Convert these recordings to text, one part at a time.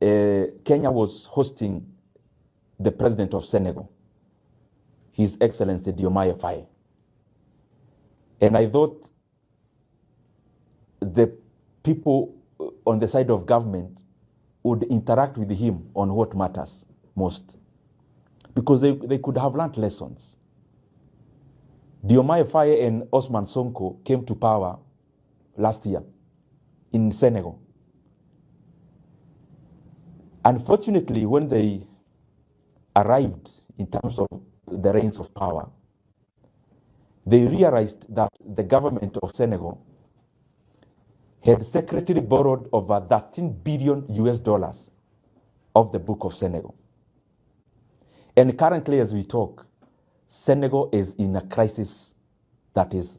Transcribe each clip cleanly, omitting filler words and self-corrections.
Kenya was hosting the president of Senegal, His Excellency Diomaye Faye. And I thought the people on the side of government would interact with him on what matters most, because they could have learned lessons. Diomaye Faye and Osman Sonko came to power last year in Senegal. Unfortunately, when they arrived in terms of the reins of power, they realized that the government of Senegal had secretly borrowed over 13 billion US dollars of the Book of Senegal. And currently, as we talk, Senegal is in a crisis that is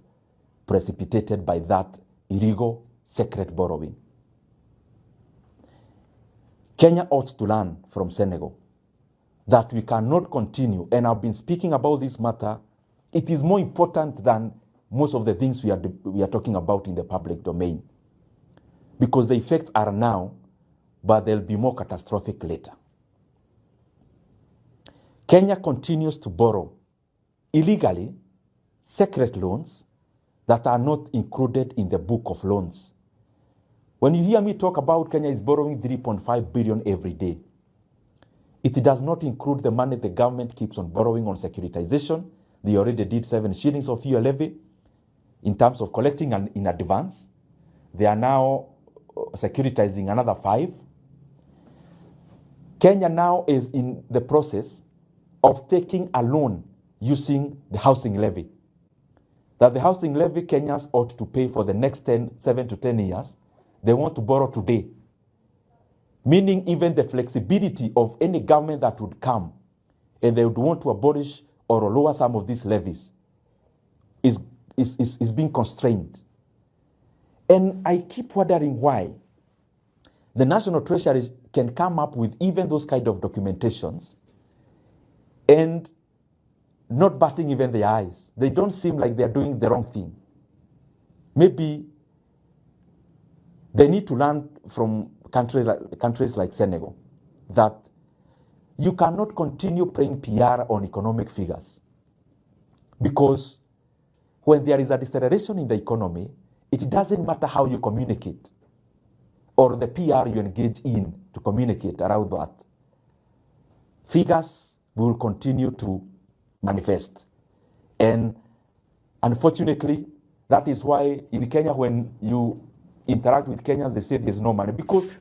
precipitated by that illegal secret borrowing. Kenya ought to learn from Senegal that we cannot continue, and I've been speaking about this matter. It is more important than most of the things we are talking about in the public domain, because the effects are now, but they'll be more catastrophic later. Kenya continues to borrow illegally secret loans that are not included in the book of loans. When you hear me talk about Kenya is borrowing 3.5 billion every day, it does not include the money the government keeps on borrowing on securitization. They already did 7 shillings of fuel levy in terms of collecting in advance. They are now securitizing another 5. Kenya now is in the process of taking a loan using the housing levy. That the housing levy Kenyans ought to pay for the next 7 to 10 years, they want to borrow today. Meaning even the flexibility of any government that would come and they would want to abolish or lower some of these levies is being constrained. And I keep wondering why the National Treasury can come up with even those kind of documentations and not batting even their eyes. They don't seem like they're doing the wrong thing. Maybe they need to learn from countries like Senegal that you cannot continue playing PR on economic figures, because when there is a deceleration in the economy, it doesn't matter how you communicate or the PR you engage in to communicate around that. Figures will continue to manifest. And unfortunately, that is why in Kenya, when you interact with Kenyans, they say there's no money, because